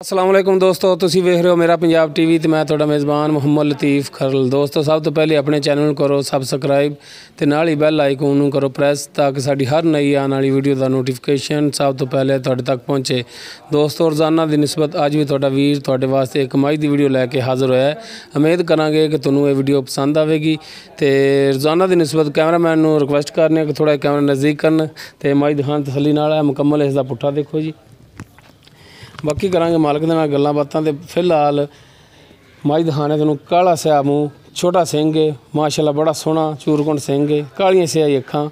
अस्सलाम वालेकुम दोस्तों, तुसी वेख रहे हो मेरा पंजाब टीवी ते मैं तुहाडा मेज़बान मुहम्मद लतीफ़ खरल। दोस्तों सब तो पहले अपने चैनल करो सबसक्राइब ते नाल ही बैल आइकन नूं करो प्रेस ताकि साडी हर नई आने वाली वीडियो दा नोटिफिकेशन सब तो पहले तुहाडे तक पहुँचे। दोस्तों रोज़ाना की निस्बत अज भी तुहाडा वीर तुहाडे वास्ते एक कमाई की वीडियो लैके हाज़र होया है। उम्मीद करांगे कि तुहानूं ये वीडियो पसंद आवेगी ते रोज़ाना की निस्बत कैमरामैन नूं रिक्वेस्ट करने कि थोड़ा कैमरा नज़दीक करन ते माई दिखान तसल्ली नाल है। मुकम्मल इसका पुट्ठा देखो जी। बाकी करांगे मालक दे नाल गल्लां बातां ते फिलहाल माई दिखाने तुहानूं काला स्या मूँह, छोटा सिंह है माशाल्लाह, बड़ा सोहना चूरकुंड सिंह है, कालियां स्याही अखां।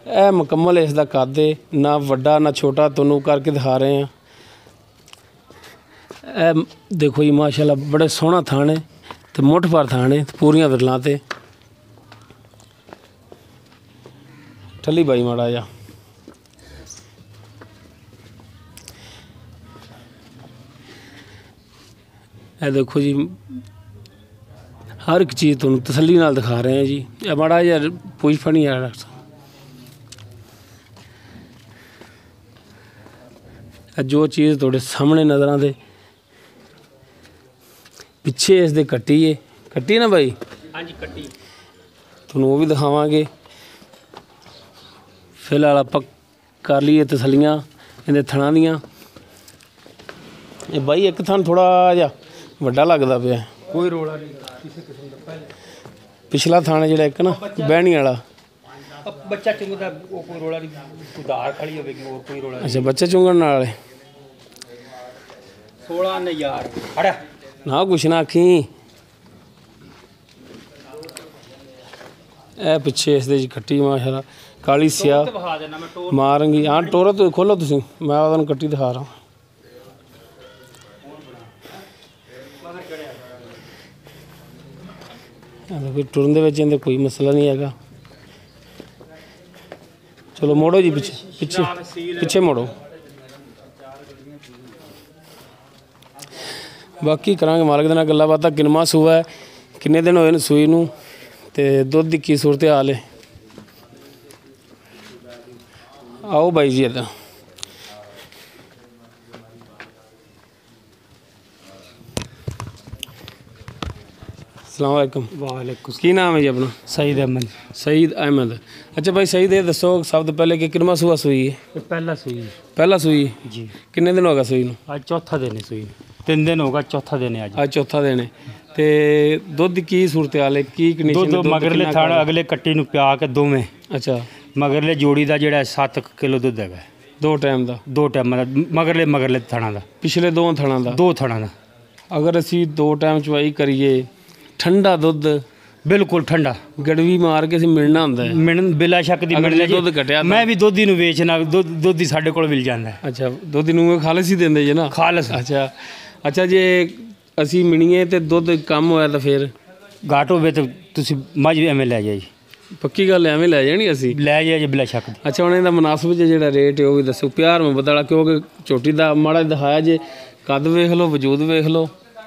यह मुकम्मल इसका कद है, ना वड्डा ना छोटा, तुहानूं करके दिखा रहे हैं। यह देखो जी माशाल्लाह बड़े सोहना थान है ते मुठ भर थान है, पूरियां विरलां ते ठल्ली बाई माड़ा जा। यह देखो जी हर एक चीज़ तुहानूं तसल्ली नाल दिखा रहे हैं जी। यह माड़ा यार पूछ फनी है डॉक्टर साहब, जो चीज़ तुहाडे सामने नज़र आंदे पिछे इसके कट्टी है, कट्टी ना भाई? हाँ जी कट्टी, तुहानूं वो भी दिखावांगे। फिलहाल आपां कर लीए तसल्लियां इहदे थणां दियां। ये भाई एक थान थोड़ा जिहा वड्डा लगदा पिया, कोई रोला नहीं किसी किस्म दा। पिछला थाना जिहड़ा एक ना बहनी वाला बच्चा चुंगदा वो कोई रोला नहीं, उधार खड़ी होवेगी और कोई रोला नहीं। अच्छा बच्चा चुंगण नाल 16 ने यार अरे ना कुछ ना आखी। ए पिछे इस दे कट्टी माशाल्लाह काली स्या मारंगी। हाँ टोरा तो खोलो तुसीं, मैं उहनूं कट्टी दिखा रहा। कोई टुरन दे विच इहदे कोई मसला नहीं है। चलो मोड़ो जी पिछे पिछे पिछे मोड़ो। बाकी करांगे मालक दे नाल गल्लां बातां। किन्नवां सूआ है, किन्ने दिन होए न सूई नूं ते दुध दी की सूरत हाल है। आओ बाई जी इधर। अस्सलाम वालेकुम। वालेकुम। की नाम है जी अपना? सईद अहमद। सईद अहमद। अच्छा भाई सईद ये दसो सब तो पहले कि किन्नवां सूआ सूई है? पहला सूई। पहला सूई जी। किन्ने दिन हो गए सूई नूं? आज चौथा दिन है सूई, 3 दिन होगा, चौथा दिन है आज चौथा दिन है। ते दुध की सूरत हाल है की कंडीशन? दुध मगरले थान अगले कट्टी नूं पिया के दोवें। अच्छा मगरले जोड़ी का जिहड़ा 7 किलो दुध है, 2 टाइम का? 2 टाइम का मगरले थाना का, पिछले 2 थाना का? 2 थाना का। अगर असी 2 टाइम चवाई करिए ठंडा दुध बिल्कुल ठंडा गड़वी मार के मिलना होंदा है? मिलन बिला शक दी मिलना। दुध घटिया मैं भी दुध नूं वेचना, दुध ही साडे कोल मिल जांदा है। अच्छा दुध नूं खालस ही देंदे जे ना? खालस। अच्छा अच्छा जे असी मिणीए ते दुध कम होया तो फिर घाट होवे तो तुसीं मझ एवें लै जाओ जी। पक्की गल एवें लै जानी असी? लै जाओ जी बिला शक। अच्छा हुण इहदा मुनासिब जिहड़ा रेट है वो भी दसो, प्यार मुहब्बत वाला, क्योंकि झोटी दा माड़ा दिखाया जे कद वेख लो वजूद वेख लो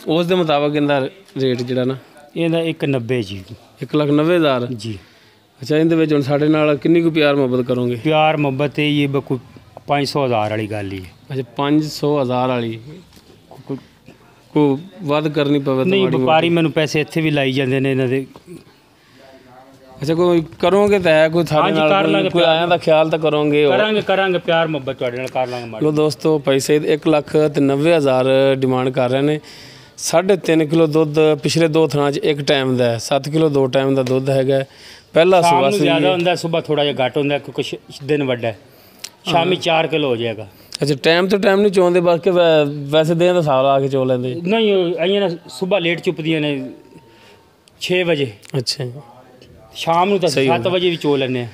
उस दे मुताबिक इहदा रेट जिहड़ा ना ਇਹਦਾ 190 जी। 1,90,000 जी। अच्छा ਇਹਦੇ ਵਿੱਚ ਹੁਣ ਸਾਡੇ ਨਾਲ ਕਿੰਨੀ ਕੁ ਪਿਆਰ ਮੁਹੱਬਤ ਕਰੋਗੇ? ਪਿਆਰ ਮੁਹੱਬਤ ਇਹ ਕੋਈ 500,000 ਵਾਲੀ ਗੱਲ ਹੀ ਹੈ। ਅੱਛਾ 500,000 ਵਾਲੀ ਕੋ ਵੱਧ ਕਰਨੀ ਪਵੇ? ਨਹੀਂ ਵਪਾਰੀ ਮੈਨੂੰ ਪੈਸੇ ਇੱਥੇ ਵੀ ਲਾਈ ਜਾਂਦੇ ਨੇ ਇਹਨਾਂ ਦੇ। ਅੱਛਾ ਕੋਈ ਕਰੋਗੇ ਤਾਂ ਹੈ ਕੋਈ ਸਾਡੇ ਨਾਲ ਕੋਈ ਆਇਆਂ ਦਾ ਖਿਆਲ ਤਾਂ ਕਰੋਗੇ? ਕਰਾਂਗੇ ਪਿਆਰ ਮੁਹੱਬਤ ਤੁਹਾਡੇ ਨਾਲ ਕਰ ਲਾਂਗੇ। ਲੋ ਦੋਸਤੋ ਪੈਸੇ 1,90,000 ਡਿਮਾਂਡ ਕਰ ਰਹੇ ਨੇ। 3.5 किलो दुध पिछले 2 थाना एक टाइम का है, 7 किलो 2 टाइम का दुध है। पहला सुबह ज़्यादा होंगे, सुबह थोड़ा जिहा घट होंगे क्योंकि दिन वड्डा है, शामी 4 किलो हो जाएगा। अच्छा टाइम तो टाइम नहीं चोंदे बस के वैसे दिन का साल आके चो लेंदे? नहीं अइयां ना सुबह लेट चुपदियां ने 6 बजे। अच्छा शाम नूं 7 बजे भी चो लैंदे।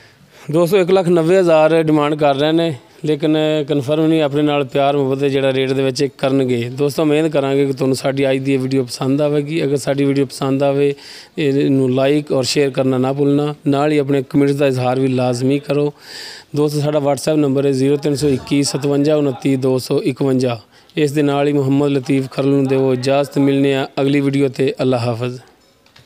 दोस्तों 1,90,000 डिमांड कर रहे हैं लेकिन कन्फर्म नहीं अपने नाल प्यार मुहब्बत जिहड़ा रेट दे विच करनगे। दोस्तों उम्मीद करांगे कि तुहानूं साडी अज दी वीडियो पसंद आवेगी। अगर साडी वीडियो पसंद आवे इहनूं लाइक और शेयर करना ना भुलना, नाल ही अपने कमेंट्स का इजहार भी लाजमी करो। दोस्तों साडा WhatsApp नंबर है 0321 57 29 251। इस दे नाल ही मुहम्मद लतीफ़ खरल नूं देवो इजाज़त। मिलने अगली वीडियो ते। अल्लाह हाफ़िज़।